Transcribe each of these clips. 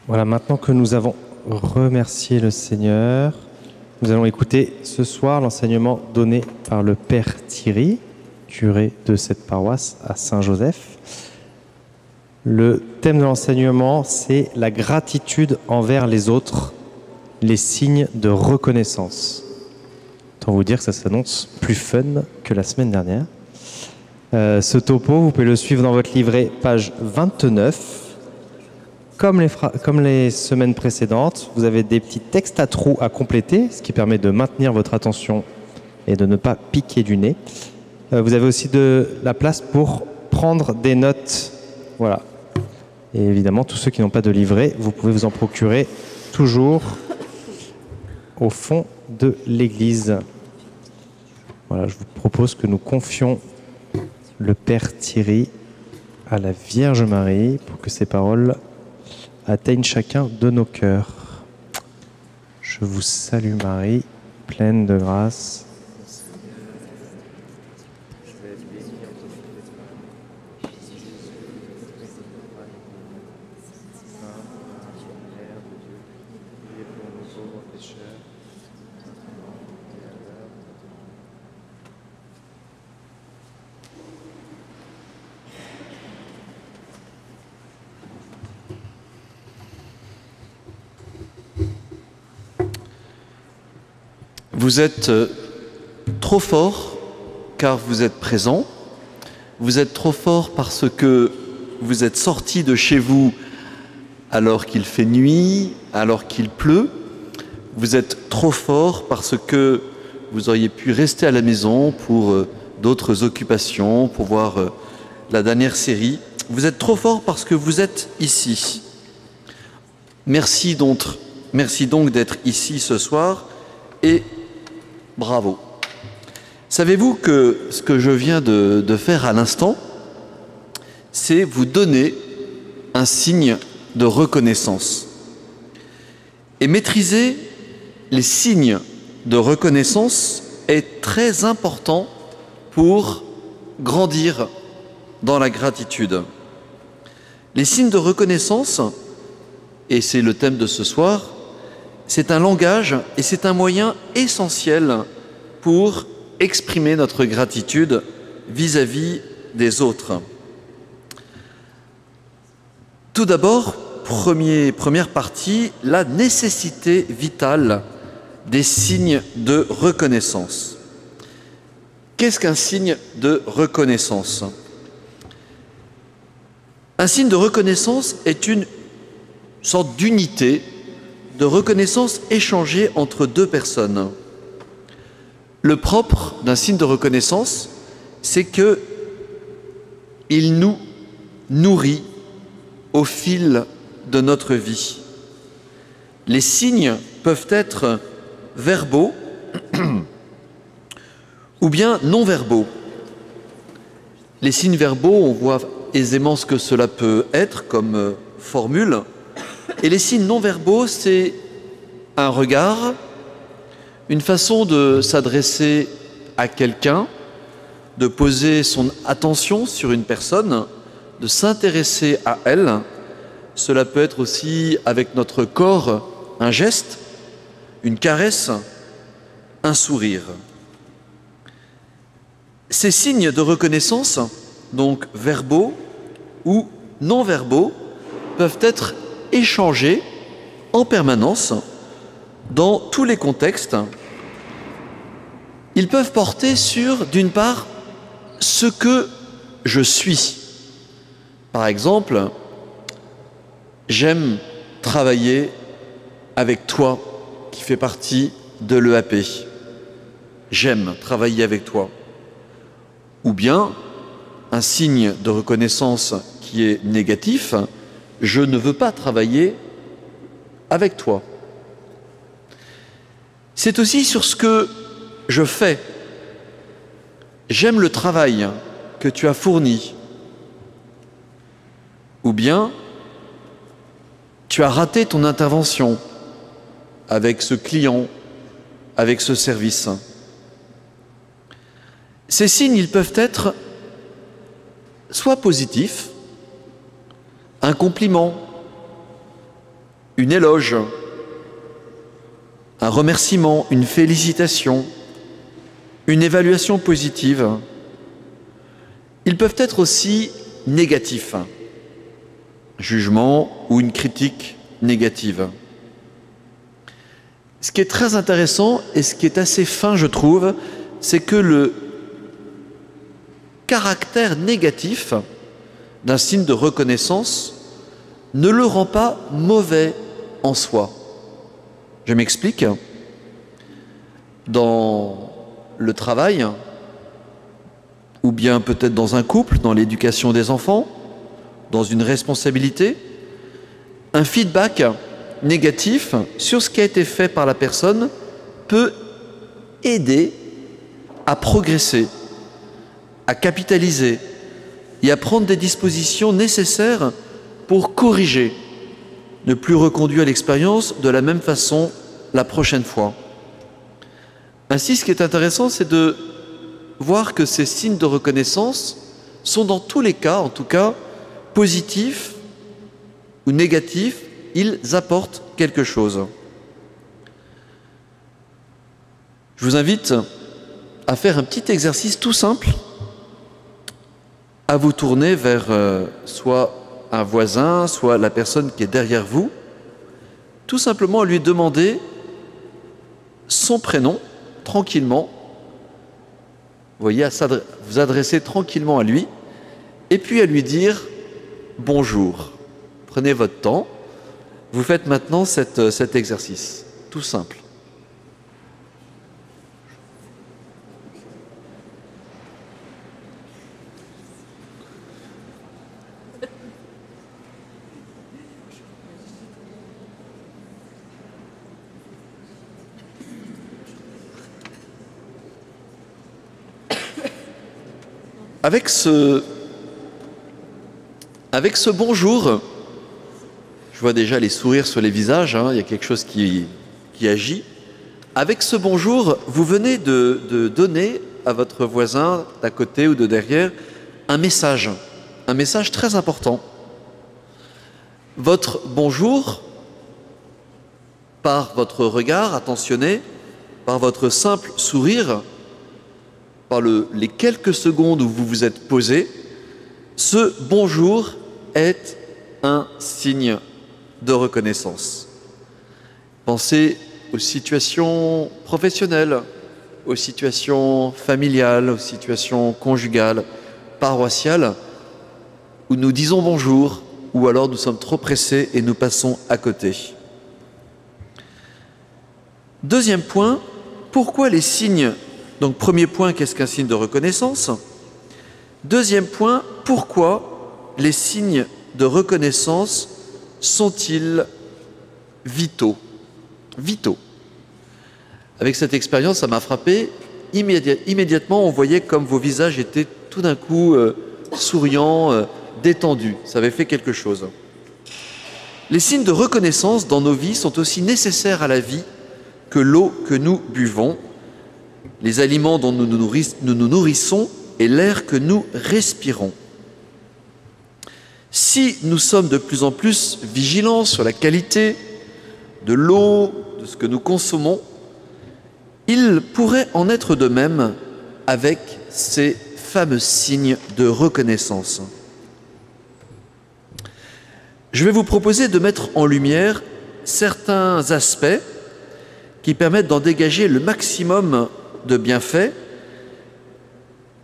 Voilà, maintenant que nous avons remercié le Seigneur, nous allons écouter ce soir l'enseignement donné par le Père Thierry, curé de cette paroisse à Saint-Joseph. Le thème de l'enseignement, c'est la gratitude envers les autres, les signes de reconnaissance. Autant vous dire que ça s'annonce plus fun que la semaine dernière. Ce topo, vous pouvez le suivre dans votre livret, page 29. Comme les semaines précédentes, vous avez des petits textes à trous à compléter, ce qui permet de maintenir votre attention et de ne pas piquer du nez. Vous avez aussi de la place pour prendre des notes. Voilà. Et évidemment, tous ceux qui n'ont pas de livret, vous pouvez vous en procurer toujours au fond de l'église. Voilà, je vous propose que nous confions le Père Thierry à la Vierge Marie pour que ces paroles atteignent chacun de nos cœurs. Je vous salue Marie, pleine de grâce. Vous êtes trop fort car vous êtes présent. Vous êtes trop fort parce que vous êtes sorti de chez vous alors qu'il fait nuit, alors qu'il pleut. Vous êtes trop fort parce que vous auriez pu rester à la maison pour d'autres occupations, pour voir la dernière série. Vous êtes trop fort parce que vous êtes ici. Merci donc d'être ici ce soir et bravo. Savez-vous que ce que je viens de faire à l'instant, c'est vous donner un signe de reconnaissance. Et maîtriser les signes de reconnaissance est très important pour grandir dans la gratitude. Les signes de reconnaissance, et c'est le thème de ce soir, c'est un langage et c'est un moyen essentiel pour exprimer notre gratitude vis-à-vis des autres. Tout d'abord, première partie, la nécessité vitale des signes de reconnaissance. Qu'est-ce qu'un signe de reconnaissance ? Un signe de reconnaissance est une sorte d'unité de reconnaissance échangée entre deux personnes. Le propre d'un signe de reconnaissance, c'est qu'il nous nourrit au fil de notre vie. Les signes peuvent être verbaux ou bien non-verbaux. Les signes verbaux, on voit aisément ce que cela peut être comme formule. Et les signes non-verbaux, c'est un regard, une façon de s'adresser à quelqu'un, de poser son attention sur une personne, de s'intéresser à elle. Cela peut être aussi avec notre corps un geste, une caresse, un sourire. Ces signes de reconnaissance, donc verbaux ou non-verbaux, peuvent être échangés en permanence dans tous les contextes. Ils peuvent porter sur, d'une part, ce que je suis. Par exemple, j'aime travailler avec toi qui fais partie de l'EAP. J'aime travailler avec toi. Ou bien, un signe de reconnaissance qui est négatif, je ne veux pas travailler avec toi. C'est aussi sur ce que je fais. J'aime le travail que tu as fourni. Ou bien, tu as raté ton intervention avec ce client, avec ce service. Ces signes, ils peuvent être soit positifs, un compliment, une éloge, un remerciement, une félicitation, une évaluation positive. Ils peuvent être aussi négatifs, jugement ou une critique négative. Ce qui est très intéressant et ce qui est assez fin, je trouve, c'est que le caractère négatif d'un signe de reconnaissance ne le rend pas mauvais en soi. Je m'explique. Dans le travail, ou bien peut-être dans un couple, dans l'éducation des enfants, dans une responsabilité, un feedback négatif sur ce qui a été fait par la personne peut aider à progresser, à capitaliser et à prendre des dispositions nécessaires pour corriger, ne plus reconduire l'expérience de la même façon la prochaine fois. Ainsi, ce qui est intéressant, c'est de voir que ces signes de reconnaissance sont dans tous les cas, en tout cas, positifs ou négatifs, ils apportent quelque chose. Je vous invite à faire un petit exercice tout simple, à vous tourner vers soit un voisin, soit la personne qui est derrière vous, tout simplement à lui demander son prénom, tranquillement. Vous voyez, à vous adresser tranquillement à lui, et puis à lui dire bonjour. Prenez votre temps. Vous faites maintenant cet exercice, tout simple. Avec ce bonjour, je vois déjà les sourires sur les visages, hein, il y a quelque chose qui agit. Avec ce bonjour, vous venez de donner à votre voisin d'à côté ou de derrière un message très important. Votre bonjour, par votre regard attentionné, par votre simple sourire, par les quelques secondes où vous vous êtes posé, ce bonjour est un signe de reconnaissance. Pensez aux situations professionnelles, aux situations familiales, aux situations conjugales, paroissiales, où nous disons bonjour, ou alors nous sommes trop pressés et nous passons à côté. Deuxième point, pourquoi les signes? Donc premier point, qu'est-ce qu'un signe de reconnaissance? Deuxième point, pourquoi les signes de reconnaissance sont-ils vitaux? Avec cette expérience, ça m'a frappé. Immédiatement, on voyait comme vos visages étaient tout d'un coup souriants, détendus. Ça avait fait quelque chose. Les signes de reconnaissance dans nos vies sont aussi nécessaires à la vie que l'eau que nous buvons, les aliments dont nous nous nourrissons et l'air que nous respirons. Si nous sommes de plus en plus vigilants sur la qualité de l'eau, de ce que nous consommons, il pourrait en être de même avec ces fameux signes de reconnaissance. Je vais vous proposer de mettre en lumière certains aspects qui permettent d'en dégager le maximum de bienfaits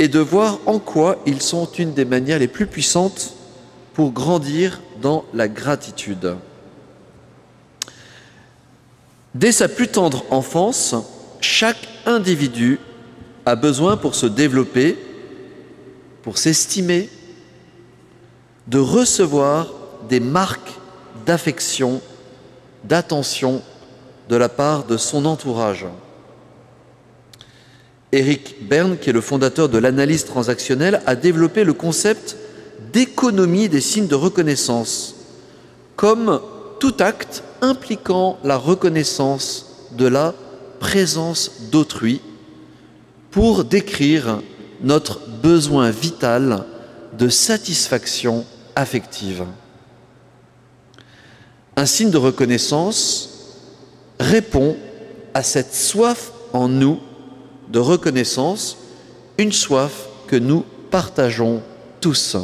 et de voir en quoi ils sont une des manières les plus puissantes pour grandir dans la gratitude. Dès sa plus tendre enfance, chaque individu a besoin pour se développer, pour s'estimer, de recevoir des marques d'affection, d'attention de la part de son entourage. Eric Berne, qui est le fondateur de l'analyse transactionnelle, a développé le concept d'économie des signes de reconnaissance, comme tout acte impliquant la reconnaissance de la présence d'autrui pour décrire notre besoin vital de satisfaction affective. Un signe de reconnaissance répond à cette soif en nous de reconnaissance, une soif que nous partageons tous.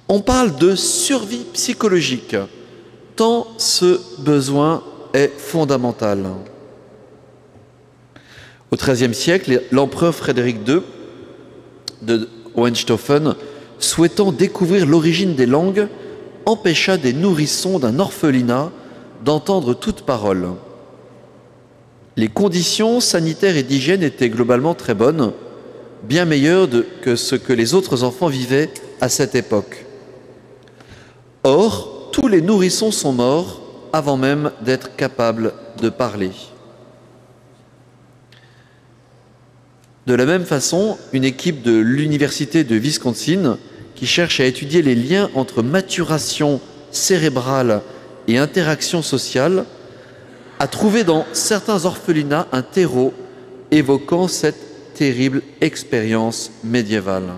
On parle de survie psychologique, tant ce besoin est fondamental. Au XIIIe siècle, l'empereur Frédéric II de Hohenstaufen, souhaitant découvrir l'origine des langues, empêcha des nourrissons d'un orphelinat d'entendre toute parole. Les conditions sanitaires et d'hygiène étaient globalement très bonnes, bien meilleures que ce que les autres enfants vivaient à cette époque. Or, tous les nourrissons sont morts avant même d'être capables de parler. De la même façon, une équipe de l'université de Wisconsin, qui cherche à étudier les liens entre maturation cérébrale et interaction sociale, a trouvé dans certains orphelinats un terreau évoquant cette terrible expérience médiévale.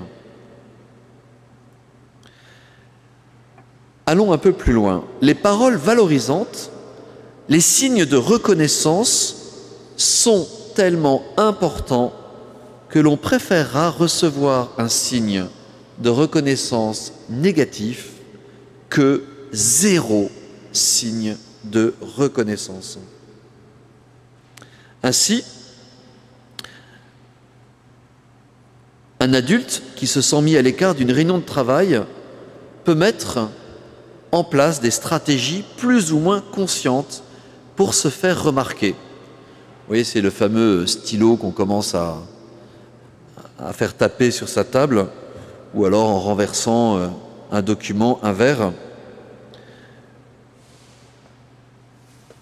Allons un peu plus loin. Les paroles valorisantes, les signes de reconnaissance sont tellement importants que l'on préférera recevoir un signe de reconnaissance négatif que 0 signe de reconnaissance. Ainsi, un adulte qui se sent mis à l'écart d'une réunion de travail peut mettre en place des stratégies plus ou moins conscientes pour se faire remarquer. Vous voyez, c'est le fameux stylo qu'on commence à faire taper sur sa table, ou alors en renversant un document, un verre.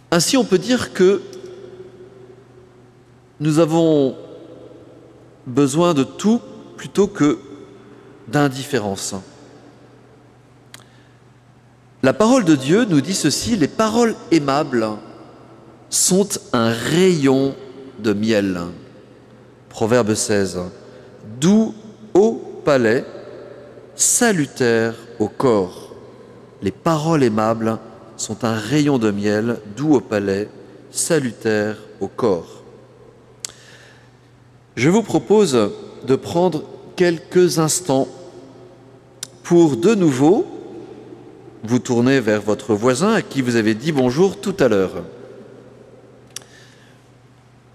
Ainsi, on peut dire que nous avons besoin de tout plutôt que d'indifférence. La parole de Dieu nous dit ceci: les paroles aimables sont un rayon de miel. Proverbe 16. Doux au palais, salutaire au corps. Les paroles aimables sont un rayon de miel, doux au palais, salutaire au corps. Je vous propose de prendre quelques instants pour de nouveau vous tourner vers votre voisin à qui vous avez dit bonjour tout à l'heure.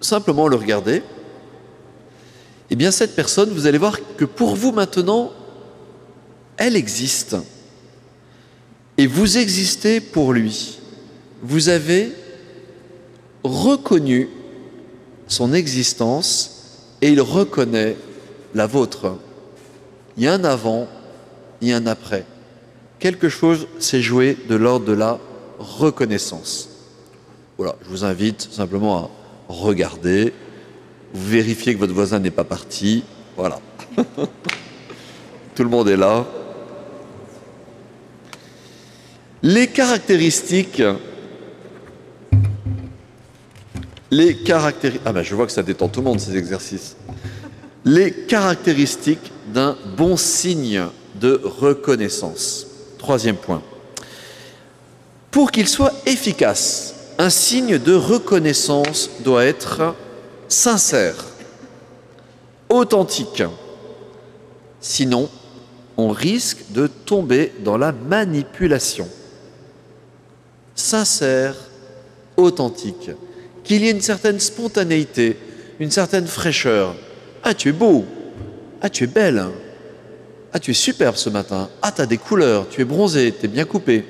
Simplement le regarder. Eh bien, cette personne, vous allez voir que pour vous maintenant, elle existe. Et vous existez pour lui. Vous avez reconnu son existence et il reconnaît la vôtre. Il y a un avant, il y a un après. Quelque chose s'est joué de l'ordre de la reconnaissance. Voilà, je vous invite simplement à regarder. Vous vérifiez que votre voisin n'est pas parti. Voilà. Tout le monde est là. Les caractéristiques... Ah ben je vois que ça détend tout le monde, ces exercices. Les caractéristiques d'un bon signe de reconnaissance. Troisième point. Pour qu'il soit efficace, un signe de reconnaissance doit être sincère, authentique. Sinon, on risque de tomber dans la manipulation. Sincère, authentique. Qu'il y ait une certaine spontanéité, une certaine fraîcheur. Ah, tu es beau. Ah, tu es belle. Ah, tu es superbe ce matin. Ah, tu as des couleurs. Tu es bronzé, tu es bien coupé.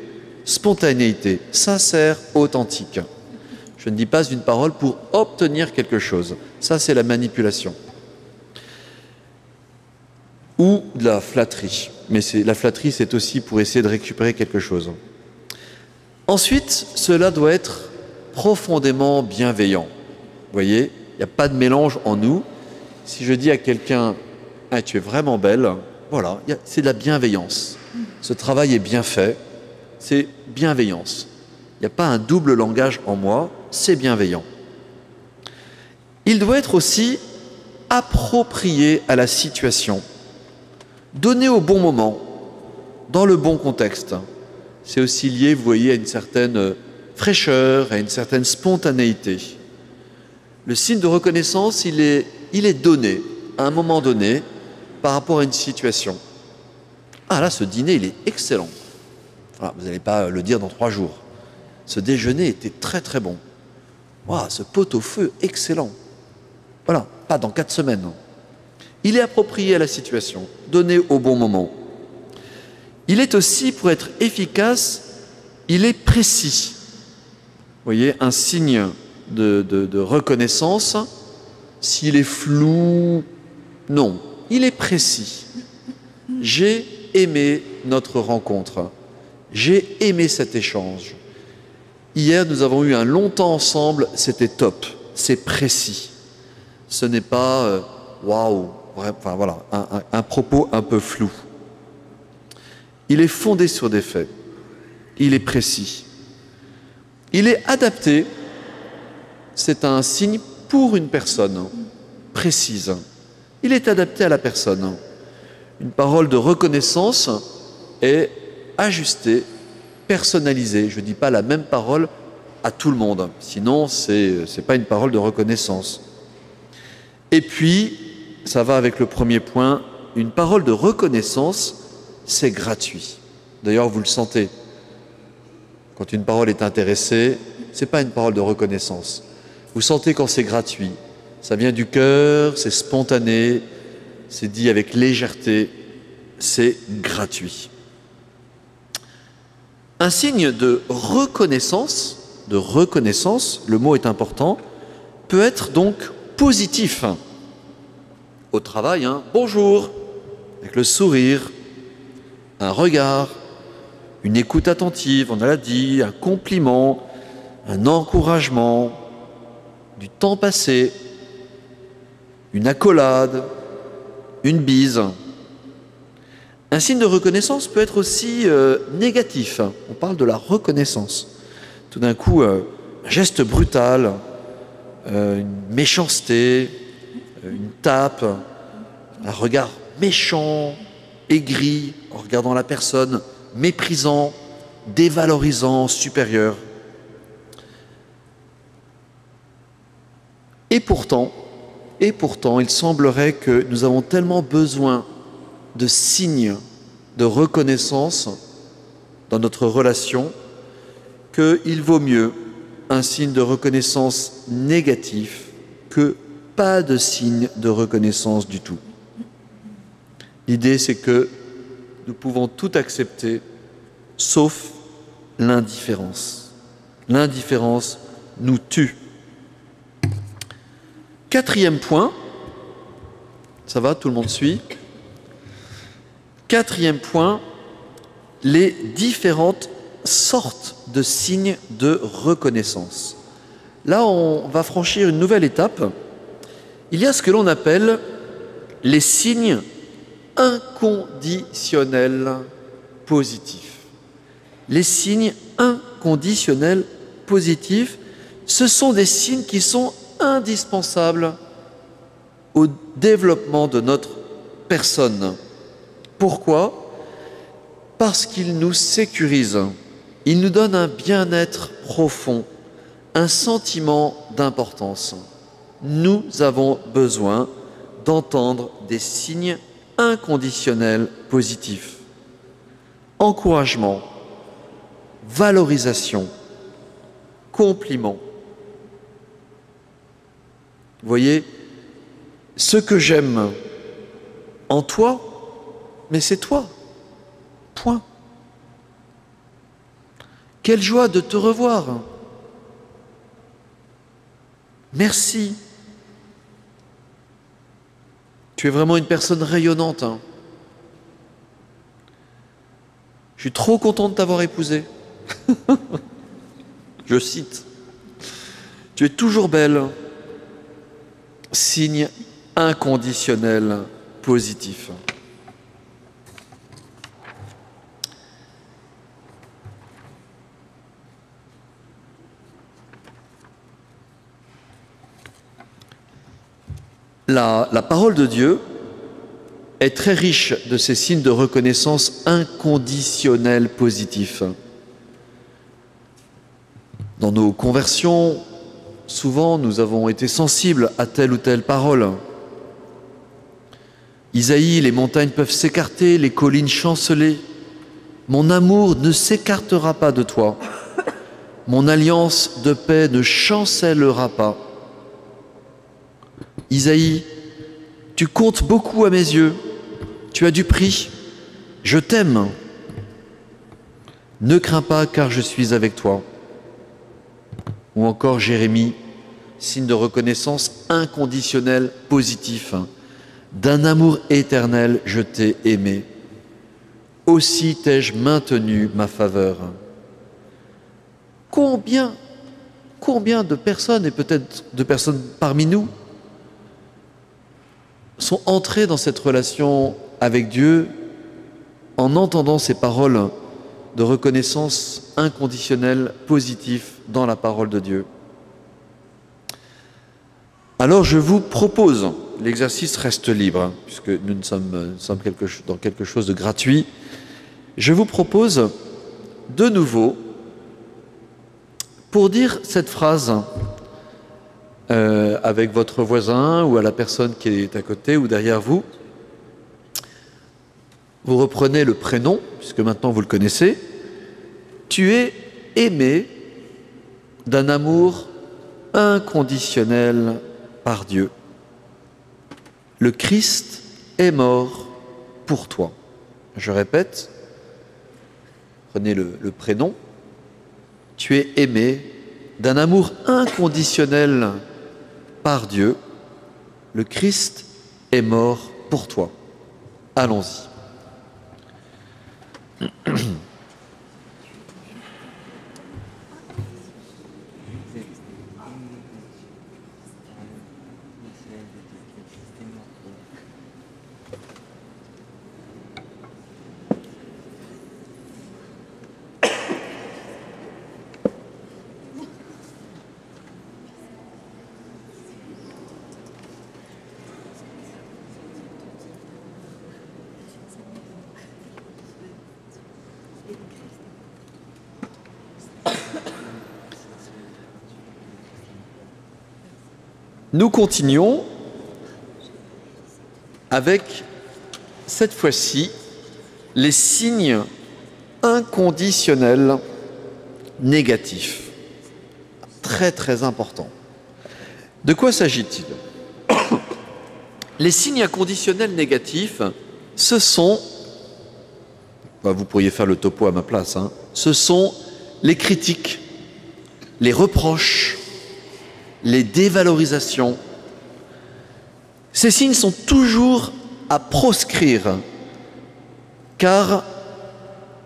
Spontanéité, sincère, authentique. Je ne dis pas une parole pour obtenir quelque chose. Ça, c'est la manipulation. Ou de la flatterie. Mais la flatterie, c'est aussi pour essayer de récupérer quelque chose. Ensuite, cela doit être profondément bienveillant. Vous voyez, il n'y a pas de mélange en nous. Si je dis à quelqu'un « Ah, tu es vraiment belle », voilà, c'est de la bienveillance. Ce travail est bien fait, c'est bienveillance. Il n'y a pas un double langage en moi, c'est bienveillant. Il doit être aussi approprié à la situation, donné au bon moment, dans le bon contexte. c'est aussi lié, vous voyez, à une certaine fraîcheur, à une certaine spontanéité. Le signe de reconnaissance, il est donné à un moment donné par rapport à une situation. Ah là, ce dîner, il est excellent. Voilà, vous n'allez pas le dire dans 3 jours. Ce déjeuner était très très bon. Wow, ce pot-au-feu, excellent. Voilà, pas dans 4 semaines. Il est approprié à la situation, donné au bon moment. Il est aussi, pour être efficace, il est précis. Vous voyez, un signe de reconnaissance, s'il est flou, non, il est précis. J'ai aimé notre rencontre. J'ai aimé cet échange. Hier, nous avons eu un long temps ensemble, c'était top, c'est précis. Ce n'est pas waouh, enfin voilà, un propos un peu flou. Il est fondé sur des faits. Il est précis. Il est adapté. C'est un signe pour une personne précise. Il est adapté à la personne. Une parole de reconnaissance est ajustée, personnalisée. Je ne dis pas la même parole à tout le monde. Sinon, ce n'est pas une parole de reconnaissance. Et puis, ça va avec le premier point, une parole de reconnaissance, c'est gratuit. D'ailleurs, vous le sentez. Quand une parole est intéressée, ce n'est pas une parole de reconnaissance. Vous sentez quand c'est gratuit. Ça vient du cœur, c'est spontané, c'est dit avec légèreté, c'est gratuit. Un signe de reconnaissance, le mot est important, peut être donc positif. Au travail, bonjour, avec le sourire, un regard, une écoute attentive, on l'a dit, un compliment, un encouragement, du temps passé, une accolade, une bise. Un signe de reconnaissance peut être aussi négatif. On parle de la reconnaissance. Tout d'un coup, un geste brutal, une méchanceté, une tape, un regard méchant, aigri, en regardant la personne, méprisant, dévalorisant, supérieur. Et pourtant, il semblerait que nous avons tellement besoin de signes de reconnaissance dans notre relation qu'il vaut mieux un signe de reconnaissance négatif que pas de signe de reconnaissance du tout. L'idée, c'est que nous pouvons tout accepter, sauf l'indifférence. L'indifférence nous tue. 4e point, ça va, tout le monde suit. 4e point, les différentes sortes de signes de reconnaissance. Là, on va franchir une nouvelle étape. Il y a ce que l'on appelle les signes inconditionnels positifs. Les signes inconditionnels positifs, ce sont des signes qui sont indispensables au développement de notre personne. Pourquoi? Parce qu'ils nous sécurisent. Ils nous donnent un bien-être profond, un sentiment d'importance. Nous avons besoin d'entendre des signes inconditionnels positifs. Encouragement, valorisation, compliment. Vous voyez, ce que j'aime en toi, mais c'est toi. Point. Quelle joie de te revoir. Merci. Tu es vraiment une personne rayonnante. Je suis trop content de t'avoir épousé. Je cite. Tu es toujours belle. Signe inconditionnel positif. La parole de Dieu est très riche de ces signes de reconnaissance inconditionnelle positifs. Dans nos conversions, souvent nous avons été sensibles à telle ou telle parole. Isaïe, les montagnes peuvent s'écarter, les collines chanceler. Mon amour ne s'écartera pas de toi. Mon alliance de paix ne chancellera pas. Isaïe, tu comptes beaucoup à mes yeux. Tu as du prix. Je t'aime. Ne crains pas car je suis avec toi. Ou encore Jérémie, signe de reconnaissance inconditionnelle, positif. D'un amour éternel, je t'ai aimé. Aussi t'ai-je maintenu ma faveur. Combien de personnes, et peut-être de personnes parmi nous, sont entrées dans cette relation avec Dieu en entendant ces paroles de reconnaissance inconditionnelle, positive dans la parole de Dieu. Alors je vous propose, l'exercice reste libre, puisque nous sommes dans quelque chose de gratuit, je vous propose de nouveau, pour dire cette phrase avec votre voisin ou à la personne qui est à côté ou derrière vous, vous reprenez le prénom, puisque maintenant vous le connaissez. Tu es aimé d'un amour inconditionnel par Dieu. Le Christ est mort pour toi. Je répète, prenez le prénom. Tu es aimé d'un amour inconditionnel par Dieu. Le Christ est mort pour toi. Allons-y. Nous continuons avec, cette fois-ci, les signes inconditionnels négatifs. Très très important. De quoi s'agit-il? Les signes inconditionnels négatifs, ce sont, vous pourriez faire le topo à ma place, ce sont les critiques, les reproches, les dévalorisations. Ces signes sont toujours à proscrire, car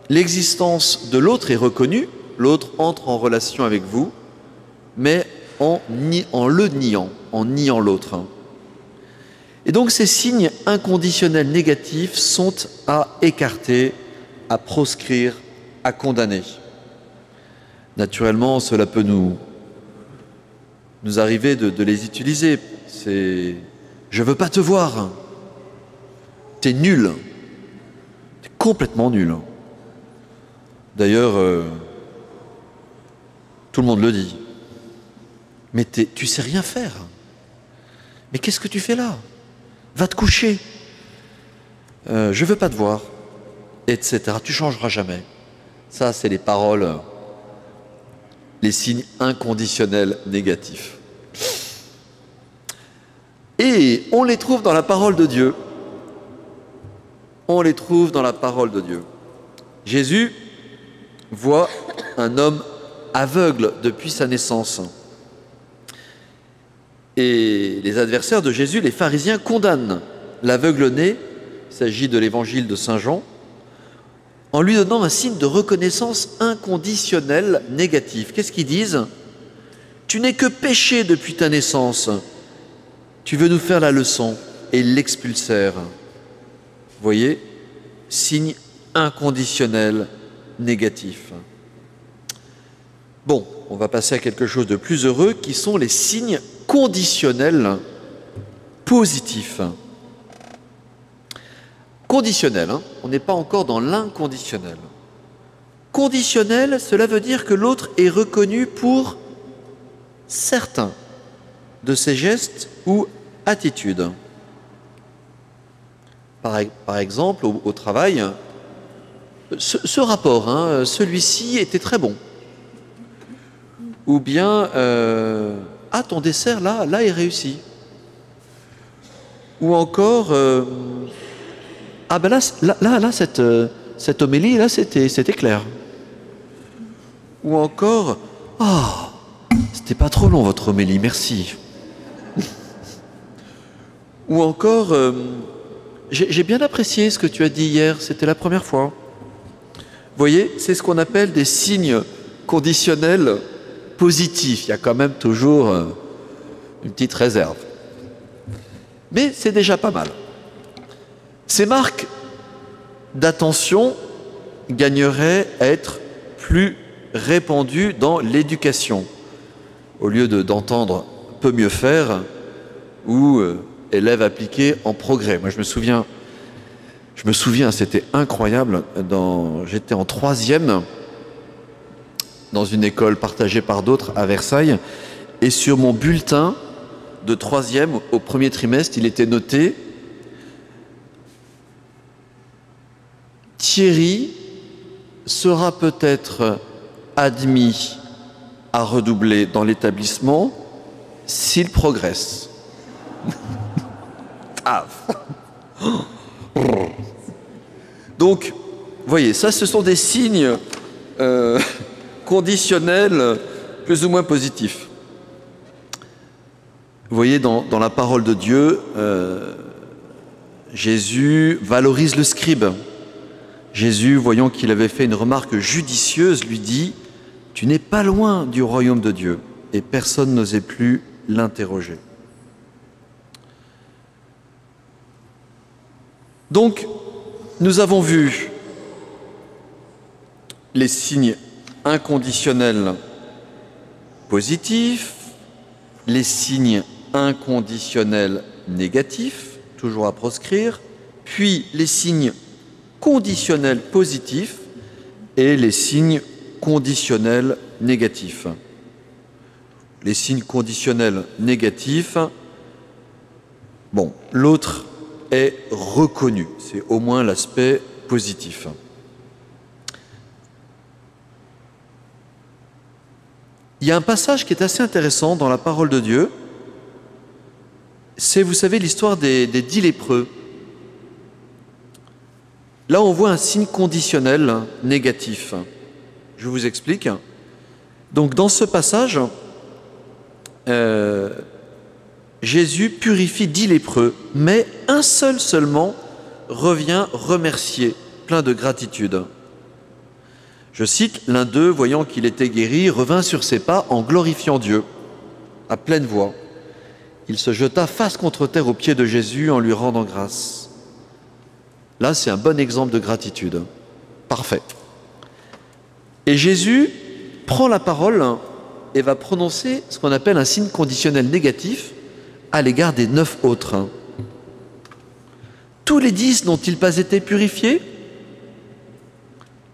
l'existence de l'autre est reconnue, l'autre entre en relation avec vous, mais en le niant, en niant l'autre. Et donc ces signes inconditionnels négatifs sont à écarter, à proscrire, à condamner. Naturellement, cela peut nous arriver de les utiliser. C'est « je veux pas te voir, t'es nul, t'es complètement nul ». D'ailleurs, tout le monde le dit. Mais tu sais rien faire. Mais qu'est-ce que tu fais là? Va te coucher. Je veux pas te voir, etc. Tu changeras jamais. Ça, c'est les paroles, les signes inconditionnels négatifs. Et on les trouve dans la parole de Dieu. On les trouve dans la parole de Dieu. Jésus voit un homme aveugle depuis sa naissance. Et les adversaires de Jésus, les pharisiens, condamnent l'aveugle-né, il s'agit de l'évangile de Saint Jean, en lui donnant un signe de reconnaissance inconditionnelle négative. Qu'est-ce qu'ils disent? Tu n'es que péché depuis ta naissance. Tu veux nous faire la leçon. Et ils l'expulsèrent. Vous voyez? Signe inconditionnel négatif. Bon, on va passer à quelque chose de plus heureux qui sont les signes conditionnels positifs. Conditionnel, on n'est pas encore dans l'inconditionnel. Conditionnel, cela veut dire que l'autre est reconnu pour certains de ses gestes ou attitudes. Par exemple, au travail, ce rapport, celui-ci était très bon. Ou bien, ton dessert là est réussi. Ou encore, cette homélie là c'était clair. Ou encore, c'était pas trop long votre homélie, merci. Ou encore, j'ai bien apprécié ce que tu as dit hier, c'était la première fois. Vous voyez, c'est ce qu'on appelle des signes conditionnels positifs. Il y a quand même toujours une petite réserve. Mais c'est déjà pas mal. Ces marques d'attention gagneraient à être plus répandues dans l'éducation, au lieu d'entendre « peut mieux faire » ou « élève appliqué en progrès ». Moi, je me souviens, c'était incroyable. J'étais en 3e dans une école partagée par d'autres à Versailles, et sur mon bulletin de 3e au premier trimestre, il était noté « Thierry sera peut-être admis à redoubler dans l'établissement s'il progresse. » Donc, vous voyez, ça, ce sont des signes conditionnels plus ou moins positifs. Vous voyez, dans la parole de Dieu, Jésus valorise le scribe. Jésus, voyant qu'il avait fait une remarque judicieuse, lui dit « Tu n'es pas loin du royaume de Dieu ». Et personne n'osait plus l'interroger. Donc, nous avons vu les signes inconditionnels positifs, les signes inconditionnels négatifs, toujours à proscrire, puis les signes conditionnels positifs et les signes conditionnels négatifs. Les signes conditionnels négatifs, bon, l'autre est reconnu, c'est au moins l'aspect positif. Il y a un passage qui est assez intéressant dans la parole de Dieu, c'est, vous savez, l'histoire des 10 lépreux. Là, on voit un signe conditionnel négatif. Je vous explique. Donc, dans ce passage, Jésus purifie 10 lépreux, mais un seul seulement revient remercier, plein de gratitude. Je cite, l'un d'eux, voyant qu'il était guéri, revint sur ses pas en glorifiant Dieu, à pleine voix. Il se jeta face contre terre aux pieds de Jésus en lui rendant grâce. Là, c'est un bon exemple de gratitude. Parfait. Et Jésus prend la parole et va prononcer ce qu'on appelle un signe conditionnel négatif à l'égard des 9 autres. Tous les 10 n'ont-ils pas été purifiés?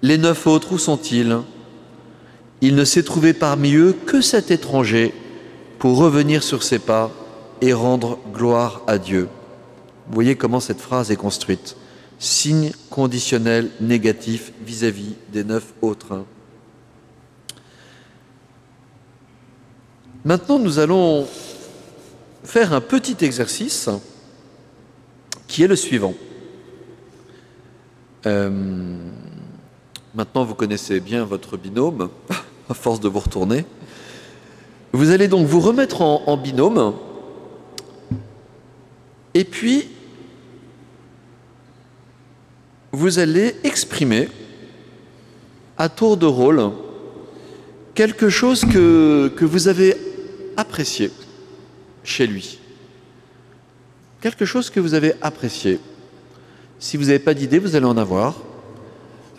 Les 9 autres, où sont-ils? Il ne s'est trouvé parmi eux que cet étranger pour revenir sur ses pas et rendre gloire à Dieu. Vous voyez comment cette phrase est construite. Signe conditionnel négatif vis-à-vis des 9 autres. Maintenant, nous allons faire un petit exercice qui est le suivant. Maintenant, vous connaissez bien votre binôme, à force de vous retourner. Vous allez donc vous remettre en binôme, et puis vous allez exprimer à tour de rôle quelque chose que vous avez apprécié chez lui. Quelque chose que vous avez apprécié. Si vous n'avez pas d'idée, vous allez en avoir.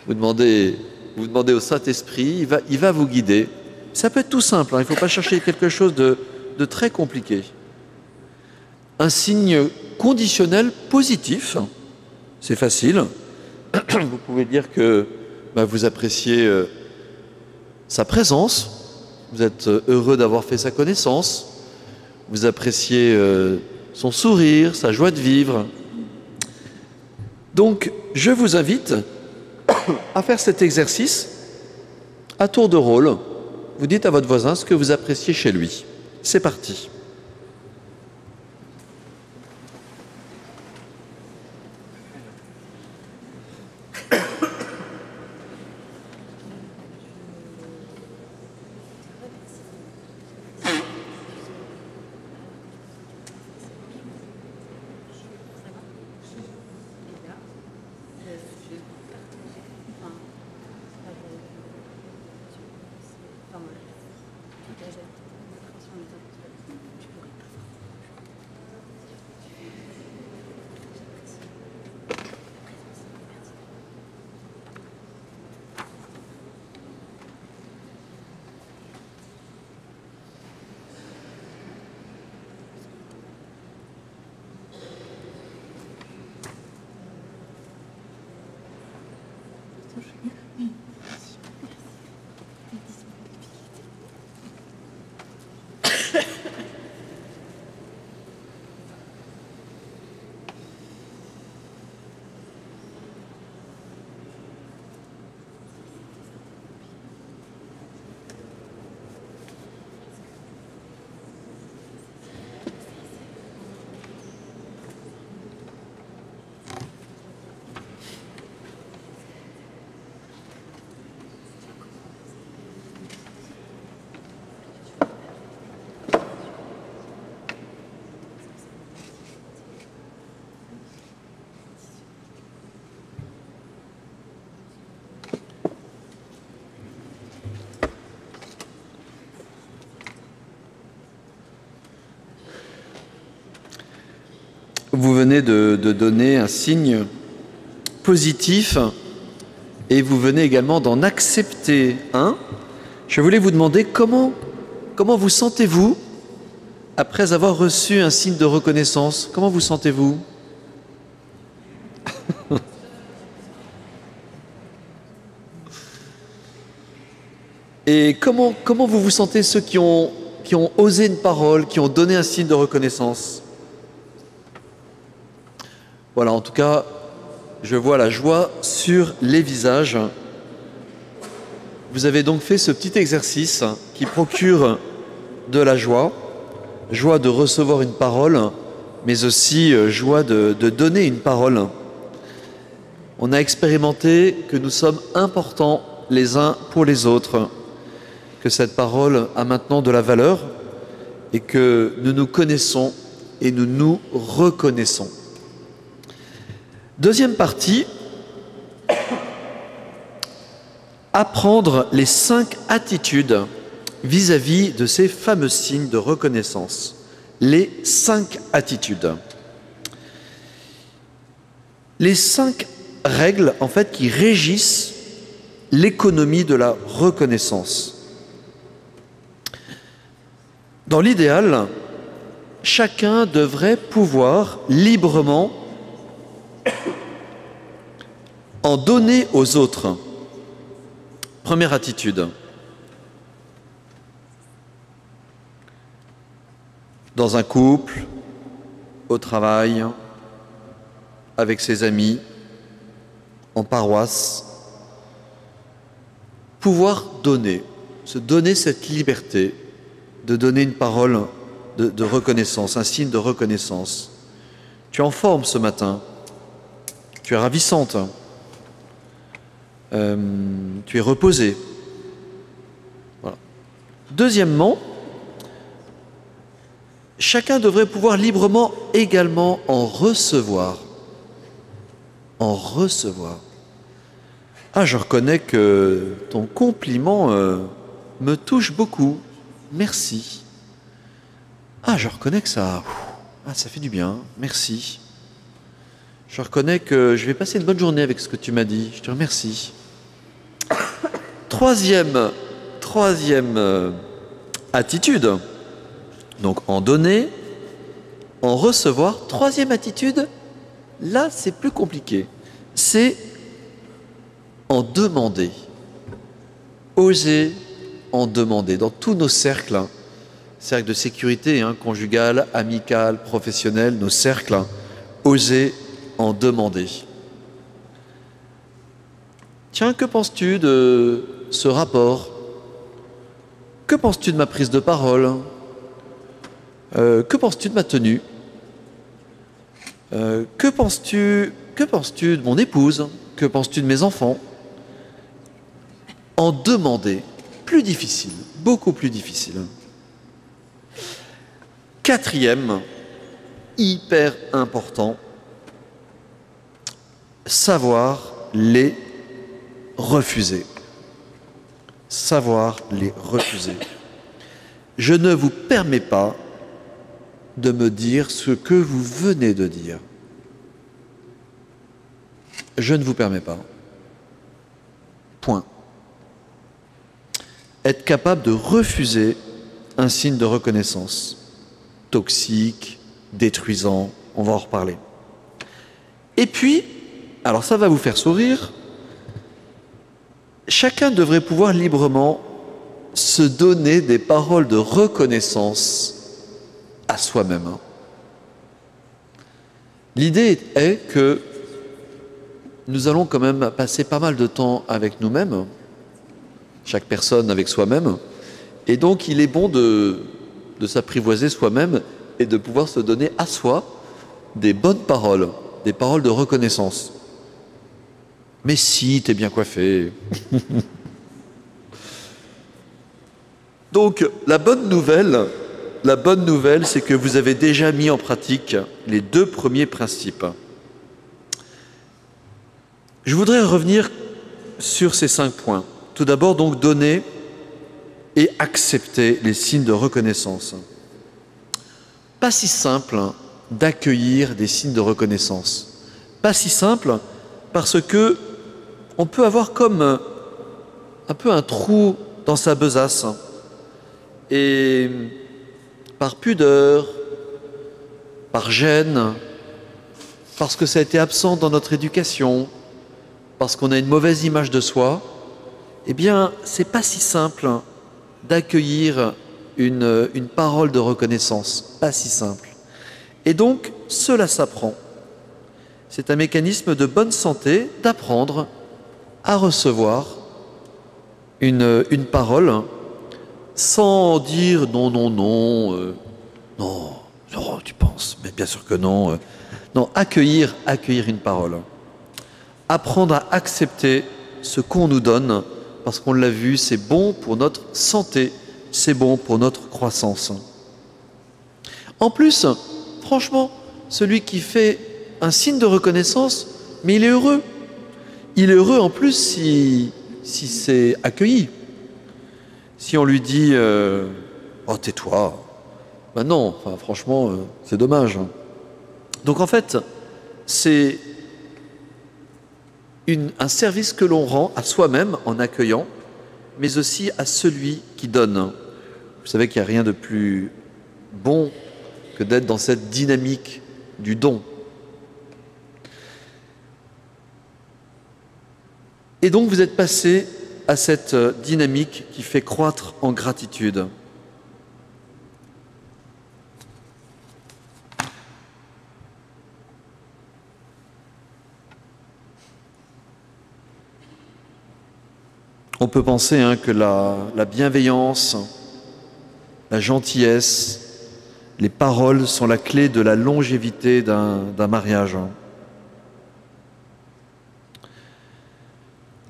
Vous demandez au Saint-Esprit, il va vous guider. Ça peut être tout simple, il ne faut pas chercher quelque chose de très compliqué. Un signe conditionnel positif, c'est facile. Vous pouvez dire que vous appréciez sa présence, vous êtes heureux d'avoir fait sa connaissance, vous appréciez son sourire, sa joie de vivre. Donc, je vous invite à faire cet exercice à tour de rôle. Vous dites à votre voisin ce que vous appréciez chez lui. C'est parti. Vous venez de donner un signe positif et vous venez également d'en accepter un. Je voulais vous demander comment vous sentez-vous après avoir reçu un signe de reconnaissance? Comment vous sentez-vous? Et comment vous vous sentez ceux qui ont osé une parole, qui ont donné un signe de reconnaissance? Voilà, en tout cas, je vois la joie sur les visages. Vous avez donc fait ce petit exercice qui procure de la joie de recevoir une parole, mais aussi joie de donner une parole. On a expérimenté que nous sommes importants les uns pour les autres, que cette parole a maintenant de la valeur et que nous nous connaissons et nous nous reconnaissons. Deuxième partie, apprendre les 5 attitudes vis-à-vis de ces fameux signes de reconnaissance. Les 5 attitudes. Les 5 règles, en fait, qui régissent l'économie de la reconnaissance. Dans l'idéal, chacun devrait pouvoir librement en donner aux autres. Première attitude. Dans un couple, au travail, avec ses amis, en paroisse, pouvoir donner, se donner cette liberté de donner une parole de reconnaissance, un signe de reconnaissance. Tu es en forme ce matin, tu es ravissante, tu es reposée. Voilà. Deuxièmement, chacun devrait pouvoir librement également en recevoir. En recevoir. Ah, je reconnais que ton compliment me touche beaucoup. Merci. Ah, je reconnais que ça fait du bien. Merci. Je reconnais que je vais passer une bonne journée avec ce que tu m'as dit. Je te remercie. Troisième attitude. Donc en donner, en recevoir. Troisième attitude, là c'est plus compliqué. C'est en demander. Osez en demander. Dans tous nos cercles, cercles de sécurité, conjugale, amicale, professionnelle, nos cercles, osez en demander. Tiens, que penses-tu de ce rapport? Que penses-tu de ma prise de parole? Que penses-tu de ma tenue? Que penses-tu de mon épouse? Que penses-tu de mes enfants? En demander, plus difficile, beaucoup plus difficile. Quatrième, hyper important, savoir les refuser. Savoir les refuser. Je ne vous permets pas de me dire ce que vous venez de dire. Je ne vous permets pas. Point. Être capable de refuser un signe de reconnaissance. Toxique, détruisant, on va en reparler. Et puis, alors ça va vous faire sourire, chacun devrait pouvoir librement se donner des paroles de reconnaissance à soi-même. L'idée est que nous allons quand même passer pas mal de temps avec nous-mêmes, chaque personne avec soi-même, et donc il est bon de s'apprivoiser soi-même et de pouvoir se donner à soi des bonnes paroles, des paroles de reconnaissance. Mais si, t'es bien coiffé. Donc, la bonne nouvelle, c'est que vous avez déjà mis en pratique les 2 premiers principes. Je voudrais revenir sur ces 5 points. Tout d'abord, donc, donner et accepter les signes de reconnaissance. Pas si simple d'accueillir des signes de reconnaissance. Pas si simple parce que on peut avoir comme un peu un trou dans sa besace. Et par pudeur, par gêne, parce que ça a été absent dans notre éducation, parce qu'on a une mauvaise image de soi, eh bien, c'est pas si simple d'accueillir une parole de reconnaissance. Pas si simple. Et donc, cela s'apprend. C'est un mécanisme de bonne santé d'apprendre à recevoir une parole sans dire non, non, non, non, non, tu penses, mais bien sûr que non. Non, accueillir une parole. Apprendre à accepter ce qu'on nous donne, parce qu'on l'a vu, c'est bon pour notre santé, c'est bon pour notre croissance. En plus, franchement, celui qui fait un signe de reconnaissance, mais il est heureux. Il est heureux en plus si c'est accueilli. Si on lui dit oh tais-toi, ben non, enfin, franchement, c'est dommage. Donc en fait, c'est un service que l'on rend à soi-même en accueillant, mais aussi à celui qui donne. Vous savez qu'il n'y a rien de plus bon que d'être dans cette dynamique du don. Et donc vous êtes passé à cette dynamique qui fait croître en gratitude. On peut penser que la bienveillance, la gentillesse, les paroles sont la clé de la longévité d'un mariage.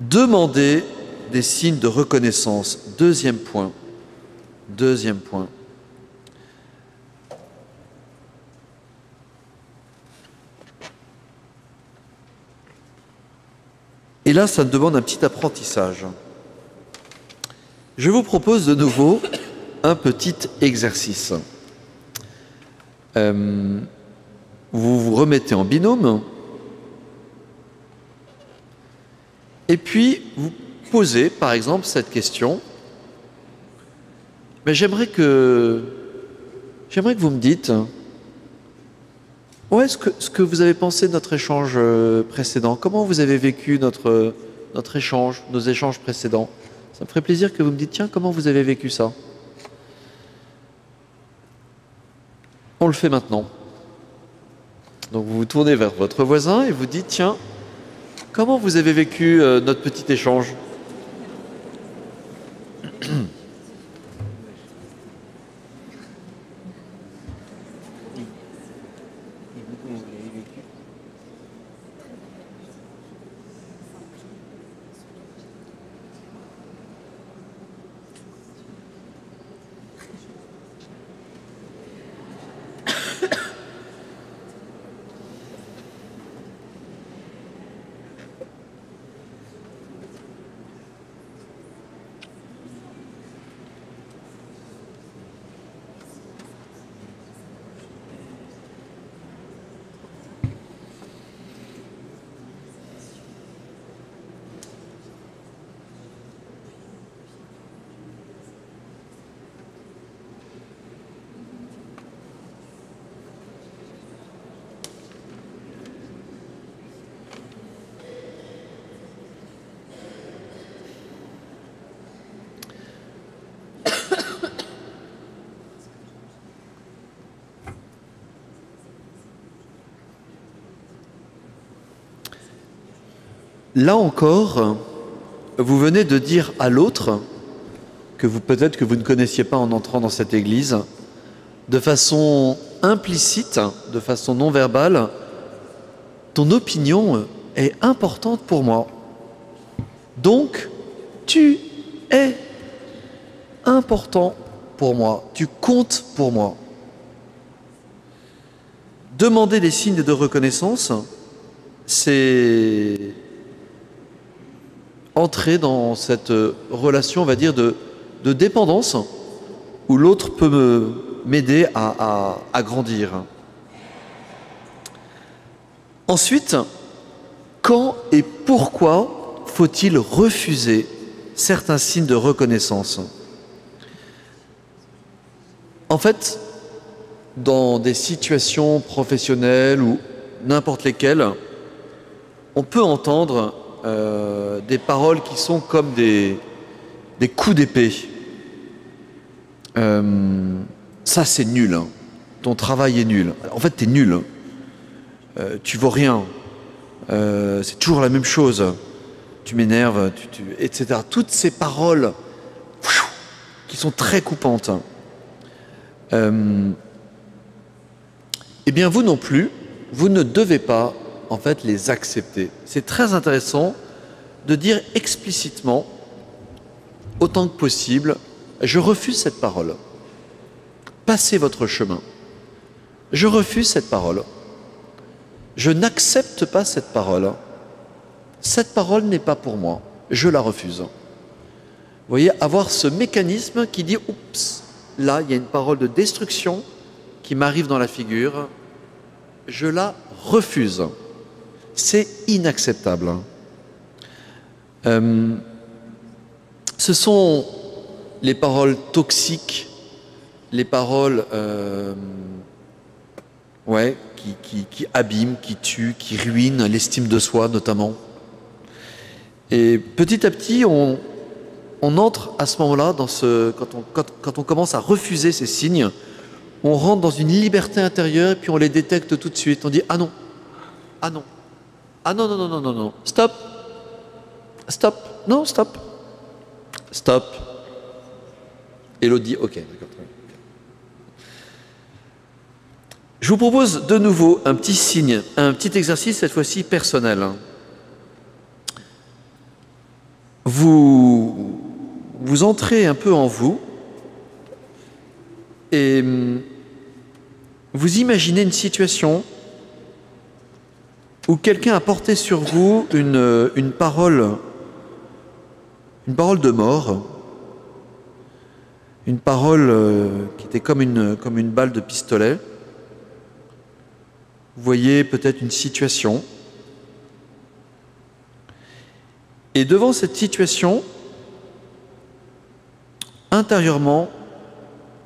Demander des signes de reconnaissance. Deuxième point. Et là, ça demande un petit apprentissage. Je vous propose de nouveau un petit exercice. Vous vous remettez en binôme et puis vous posez par exemple cette question. Mais j'aimerais que vous me dites ce que vous avez pensé de notre échange précédent. Comment vous avez vécu notre échange, nos échanges précédents. Ça me ferait plaisir que vous me dites, tiens, comment vous avez vécu ça? On le fait maintenant. Donc vous vous tournez vers votre voisin et vous dites, tiens, comment vous avez vécu notre petit échange? Là encore, vous venez de dire à l'autre, que vous peut-être que vous ne connaissiez pas en entrant dans cette église, de façon implicite, de façon non verbale, ton opinion est importante pour moi. Donc, tu es important pour moi, tu comptes pour moi. Demander des signes de reconnaissance, c'est entrer dans cette relation, on va dire, de dépendance, où l'autre peut m'aider à grandir. Ensuite, quand et pourquoi faut-il refuser certains signes de reconnaissance? En fait, dans des situations professionnelles ou n'importe lesquelles, on peut entendre des paroles qui sont comme des coups d'épée. Ça c'est nul, hein. Ton travail est nul. En fait, t'es nul. Tu vaux rien. C'est toujours la même chose. Tu m'énerves, etc. Toutes ces paroles qui sont très coupantes. Eh bien, vous non plus, vous ne devez pas en fait les accepter. C'est très intéressant de dire explicitement, autant que possible, je refuse cette parole. Passez votre chemin. Je refuse cette parole. Je n'accepte pas cette parole. Cette parole n'est pas pour moi. Je la refuse. Vous voyez, avoir ce mécanisme qui dit, oups, là, il y a une parole de destruction qui m'arrive dans la figure. Je la refuse. C'est inacceptable. Ce sont les paroles toxiques, les paroles qui abîment, qui tuent, qui ruinent l'estime de soi notamment. Et petit à petit, on entre à ce moment-là, quand on commence à refuser ces signes, on rentre dans une liberté intérieure et puis on les détecte tout de suite. On dit ah non, ah non, ah non, non, non, non, non, non, stop, stop, non, stop, stop. Et l'autre dit ok, d'accord. Je vous propose de nouveau un petit signe, un petit exercice cette fois-ci personnel. Vous entrez un peu en vous et vous imaginez une situation où quelqu'un a porté sur vous une parole de mort, une parole qui était comme une balle de pistolet. Vous voyez peut-être une situation. Et devant cette situation, intérieurement,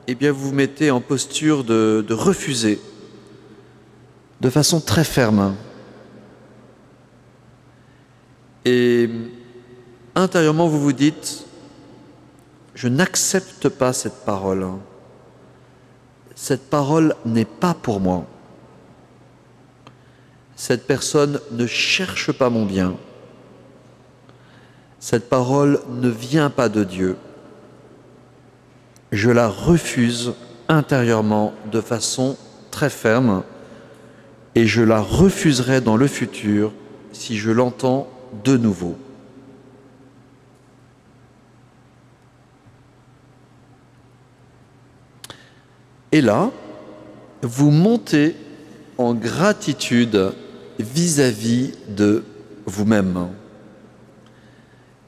eh bien, vous vous mettez en posture de refuser, de façon très ferme. Et intérieurement vous vous dites, je n'accepte pas cette parole. Cette parole n'est pas pour moi. Cette personne ne cherche pas mon bien. Cette parole ne vient pas de Dieu. Je la refuse intérieurement de façon très ferme et je la refuserai dans le futur si je l'entends de nouveau. Et là, vous montez en gratitude vis-à-vis de vous-même.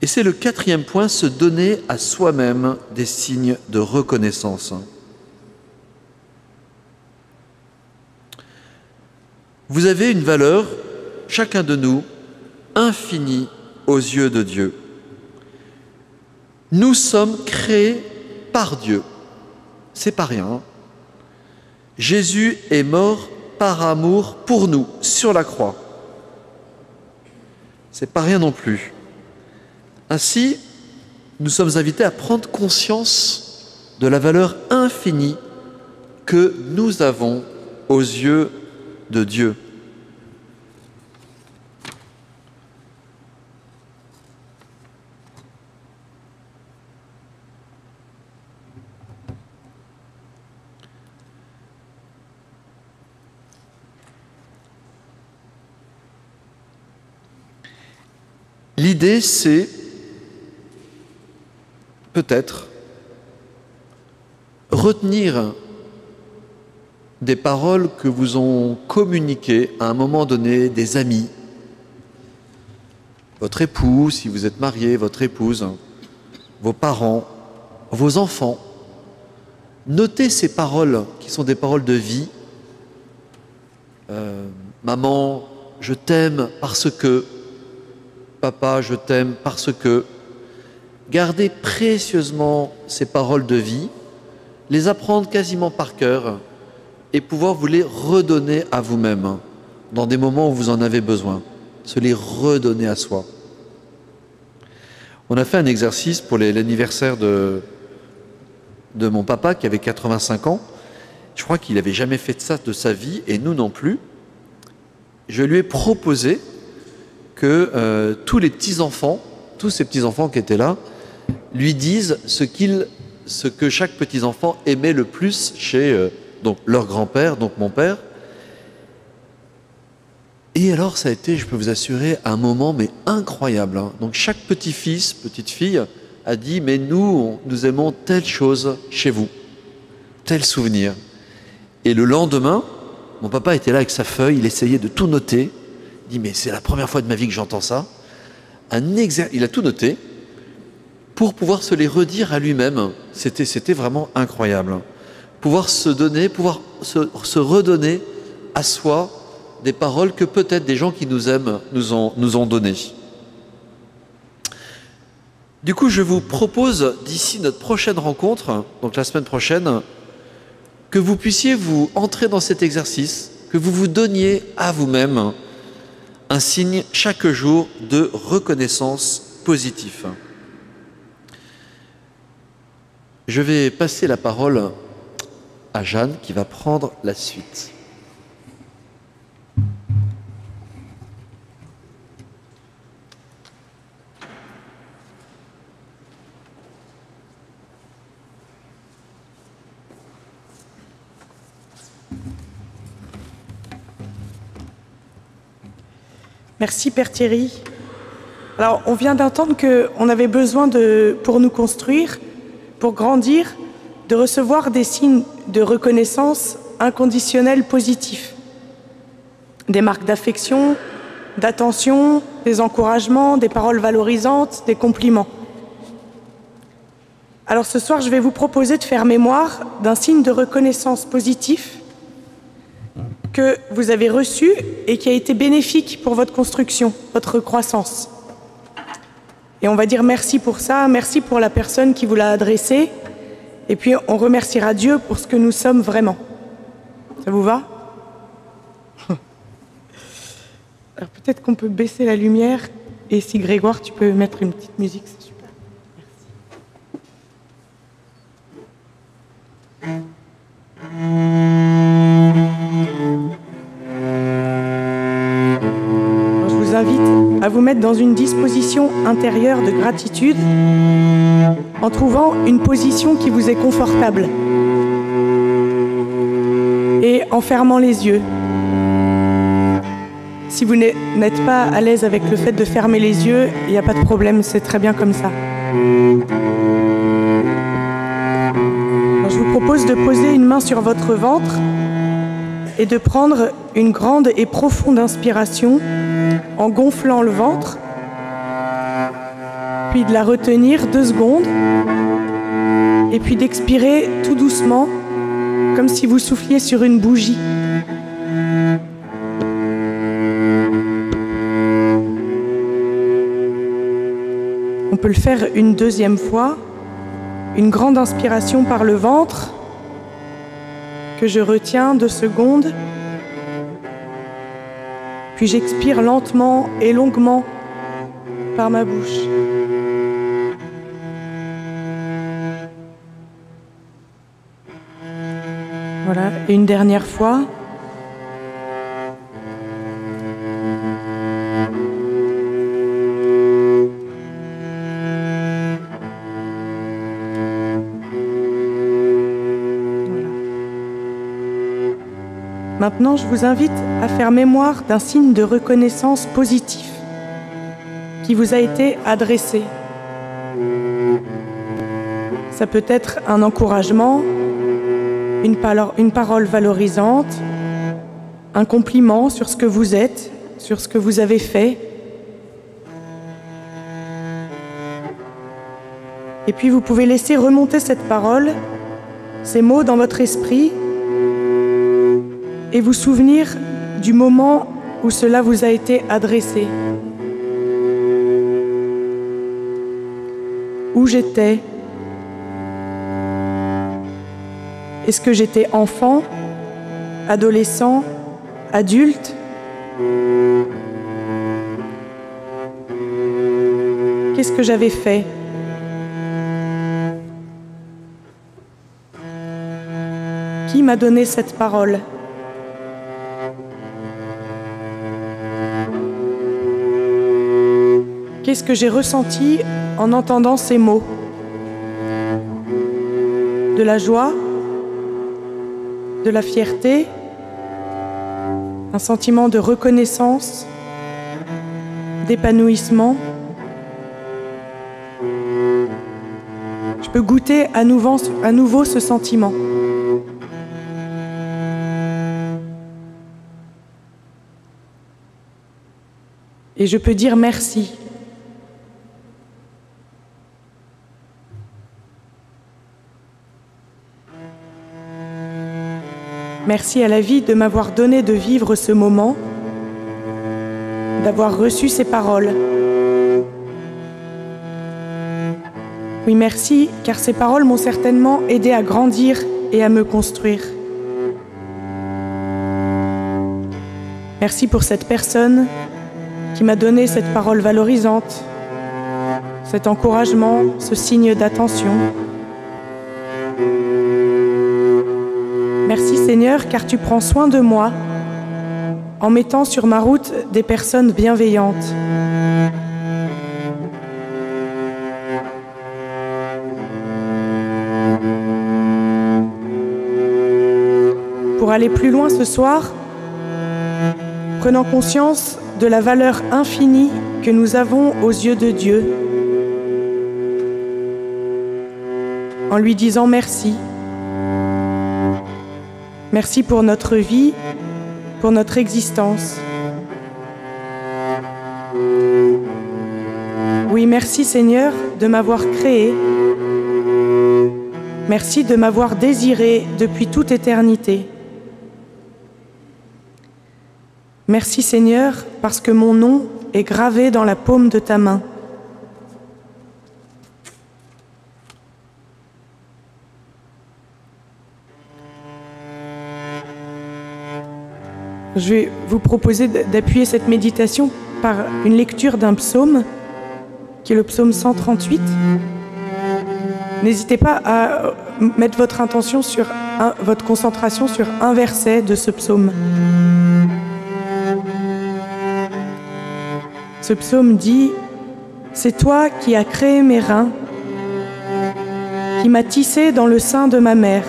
Et c'est le 4e point, se donner à soi-même des signes de reconnaissance. Vous avez une valeur, chacun de nous, infinie aux yeux de Dieu. Nous sommes créés par Dieu. C'est pas rien. Jésus est mort par amour pour nous, sur la croix. C'est pas rien non plus. Ainsi, nous sommes invités à prendre conscience de la valeur infinie que nous avons aux yeux de Dieu. L'idée, c'est peut-être retenir des paroles que vous ont communiquées à un moment donné des amis, votre époux, si vous êtes marié, votre épouse, vos parents, vos enfants. Notez ces paroles qui sont des paroles de vie. Maman, je t'aime parce que. Papa, je t'aime parce que. Gardez précieusement ces paroles de vie, les apprendre quasiment par cœur et pouvoir vous les redonner à vous-même dans des moments où vous en avez besoin, se les redonner à soi. On a fait un exercice pour l'anniversaire de mon papa qui avait 85 ans. Je crois qu'il n'avait jamais fait ça de sa vie et nous non plus. Je lui ai proposé que tous les petits-enfants, tous ces petits-enfants qui étaient là, lui disent ce que chaque petit-enfant aimait le plus chez donc leur grand-père, donc mon père. Et alors ça a été, je peux vous assurer, un moment mais incroyable. Hein. Donc chaque petit-fils, petite-fille a dit, mais nous aimons telle chose chez vous, tel souvenir. Et le lendemain, mon papa était là avec sa feuille, il essayait de tout noter. Il dit, mais c'est la première fois de ma vie que j'entends ça. Il a tout noté pour pouvoir se les redire à lui-même. C'était vraiment incroyable. Pouvoir se donner, pouvoir se redonner à soi des paroles que peut-être des gens qui nous aiment nous ont données. Du coup, je vous propose, d'ici notre prochaine rencontre, donc la semaine prochaine, que vous puissiez vous entrer dans cet exercice, que vous vous donniez à vous-même un signe chaque jour de reconnaissance positif. Je vais passer la parole à Jeanne qui va prendre la suite. Merci Père Thierry. Alors, on vient d'entendre qu'on avait besoin pour nous construire, pour grandir, de recevoir des signes de reconnaissance inconditionnelle positifs. Des marques d'affection, d'attention, des encouragements, des paroles valorisantes, des compliments. Alors ce soir, je vais vous proposer de faire mémoire d'un signe de reconnaissance positif que vous avez reçu et qui a été bénéfique pour votre construction, votre croissance. Et on va dire merci pour ça, merci pour la personne qui vous l'a adressé, et puis on remerciera Dieu pour ce que nous sommes vraiment. Ça vous va? Alors peut-être qu'on peut baisser la lumière Et si Grégoire, tu peux mettre une petite musique, c'est super. Alors, je vous invite à vous mettre dans une disposition intérieure de gratitude en trouvant une position qui vous est confortable et en fermant les yeux. Si vous n'êtes pas à l'aise avec le fait de fermer les yeux, il n'y a pas de problème, c'est très bien comme ça. Alors, je vous propose de poser une main sur votre ventre et de prendre une grande et profonde inspiration en gonflant le ventre, puis de la retenir 2 secondes, et puis d'expirer tout doucement, comme si vous souffliez sur une bougie. On peut le faire une 2e fois. Une grande inspiration par le ventre que je retiens 2 secondes. Puis j'expire lentement et longuement par ma bouche. Voilà, et une dernière fois. Maintenant, je vous invite à faire mémoire d'un signe de reconnaissance positif qui vous a été adressé. Ça peut être un encouragement, une parole valorisante, un compliment sur ce que vous êtes, sur ce que vous avez fait. Et puis vous pouvez laisser remonter cette parole, ces mots dans votre esprit, et vous souvenir du moment où cela vous a été adressé. Où j'étais? Est-ce que j'étais enfant, adolescent, adulte? Qu'est-ce que j'avais fait? Qui m'a donné cette parole? Qu'est-ce que j'ai ressenti en entendant ces mots? De la joie? De la fierté? Un sentiment de reconnaissance? D'épanouissement? Je peux goûter à nouveau ce sentiment. Et je peux dire merci. Merci à la vie de m'avoir donné de vivre ce moment, d'avoir reçu ces paroles. Oui, merci, car ces paroles m'ont certainement aidé à grandir et à me construire. Merci pour cette personne qui m'a donné cette parole valorisante, cet encouragement, ce signe d'attention. Merci Seigneur, car tu prends soin de moi en mettant sur ma route des personnes bienveillantes. Pour aller plus loin ce soir, prenant conscience de la valeur infinie que nous avons aux yeux de Dieu, en lui disant merci. Merci pour notre vie, pour notre existence. Oui, merci Seigneur de m'avoir créé. Merci de m'avoir désiré depuis toute éternité. Merci Seigneur parce que mon nom est gravé dans la paume de ta main. Je vais vous proposer d'appuyer cette méditation par une lecture d'un psaume, qui est le psaume 138. N'hésitez pas à mettre votre intention sur votre concentration sur un verset de ce psaume. Ce psaume dit « C'est toi qui as créé mes reins, qui m'as tissé dans le sein de ma mère.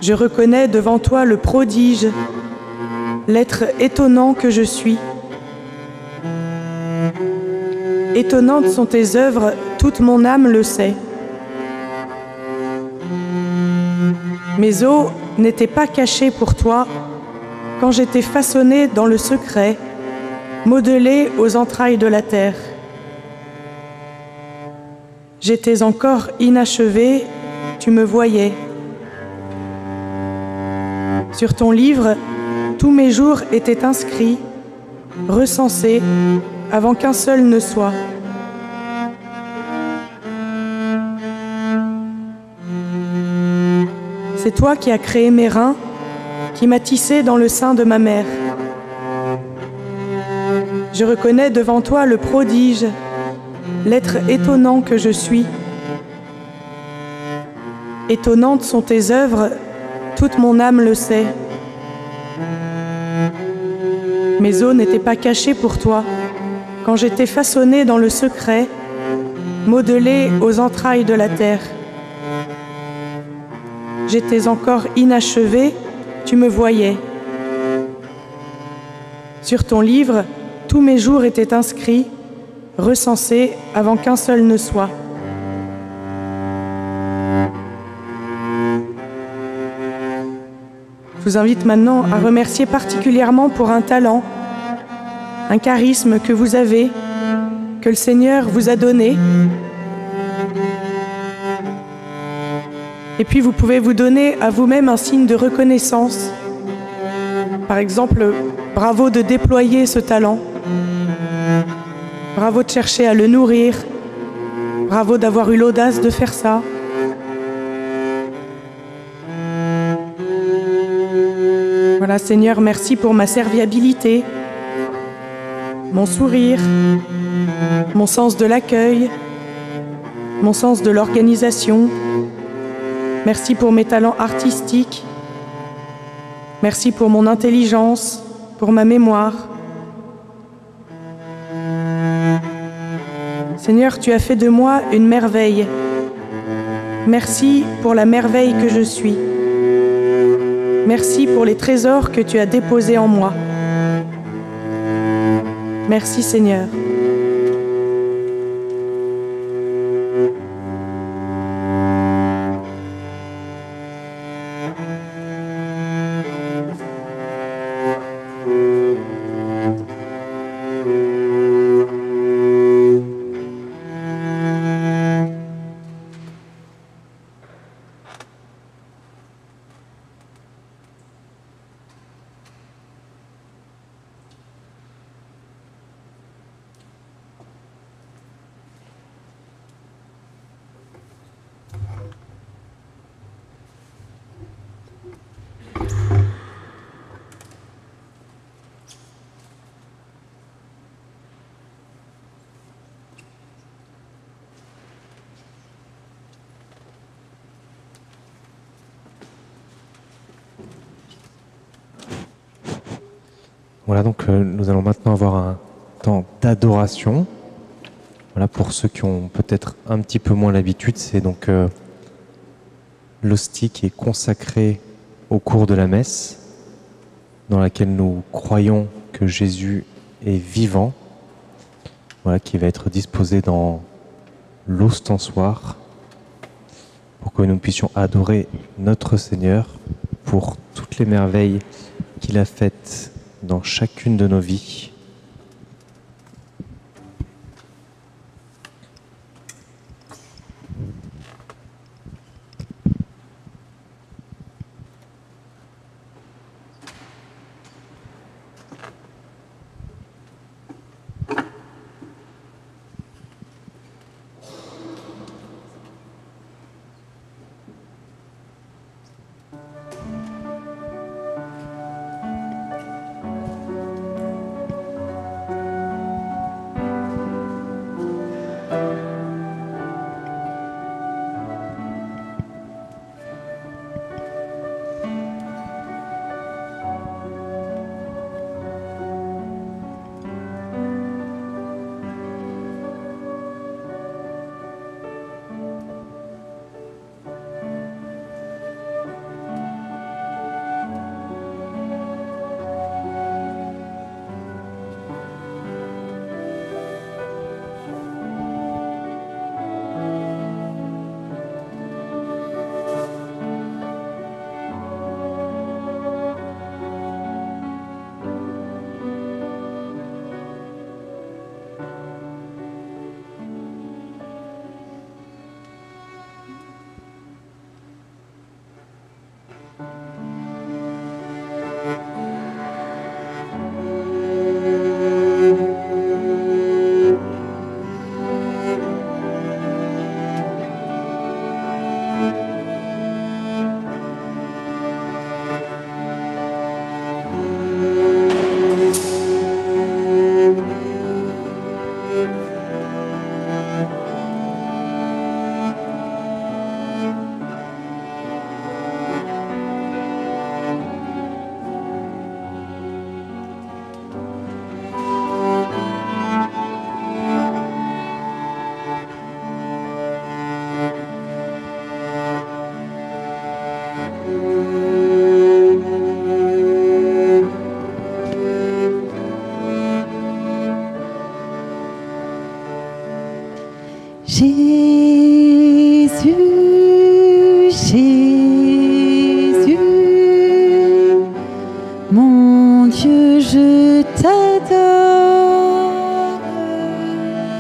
Je reconnais devant toi le prodige, l'être étonnant que je suis. Étonnantes sont tes œuvres, toute mon âme le sait. Mes os n'étaient pas cachés pour toi quand j'étais façonné dans le secret, modelé aux entrailles de la terre. J'étais encore inachevé, tu me voyais. Sur ton livre, tous mes jours étaient inscrits, recensés, avant qu'un seul ne soit. C'est toi qui as créé mes reins, qui m'as tissé dans le sein de ma mère. Je reconnais devant toi le prodige, l'être étonnant que je suis. Étonnantes sont tes œuvres, toute mon âme le sait. Mes os n'étaient pas cachés pour toi, quand j'étais façonné dans le secret, modelé aux entrailles de la terre. J'étais encore inachevé, tu me voyais. Sur ton livre, tous mes jours étaient inscrits, recensés avant qu'un seul ne soit. Je vous invite maintenant à remercier particulièrement pour un talent, un charisme que vous avez, que le Seigneur vous a donné. Et puis vous pouvez vous donner à vous-même un signe de reconnaissance. Par exemple, bravo de déployer ce talent. Bravo de chercher à le nourrir. Bravo d'avoir eu l'audace de faire ça. Voilà, Seigneur, merci pour ma serviabilité, mon sourire, mon sens de l'accueil, mon sens de l'organisation. Merci pour mes talents artistiques. Merci pour mon intelligence, pour ma mémoire. Seigneur, tu as fait de moi une merveille. Merci pour la merveille que je suis. Merci pour les trésors que tu as déposés en moi. Merci Seigneur. Voilà, donc nous allons maintenant avoir un temps d'adoration. Voilà, pour ceux qui ont peut-être un petit peu moins l'habitude, c'est donc l'hostie qui est consacrée au cours de la messe, dans laquelle nous croyons que Jésus est vivant, voilà, qui va être disposée dans l'ostensoir pour que nous puissions adorer notre Seigneur pour toutes les merveilles qu'il a faites dans chacune de nos vies.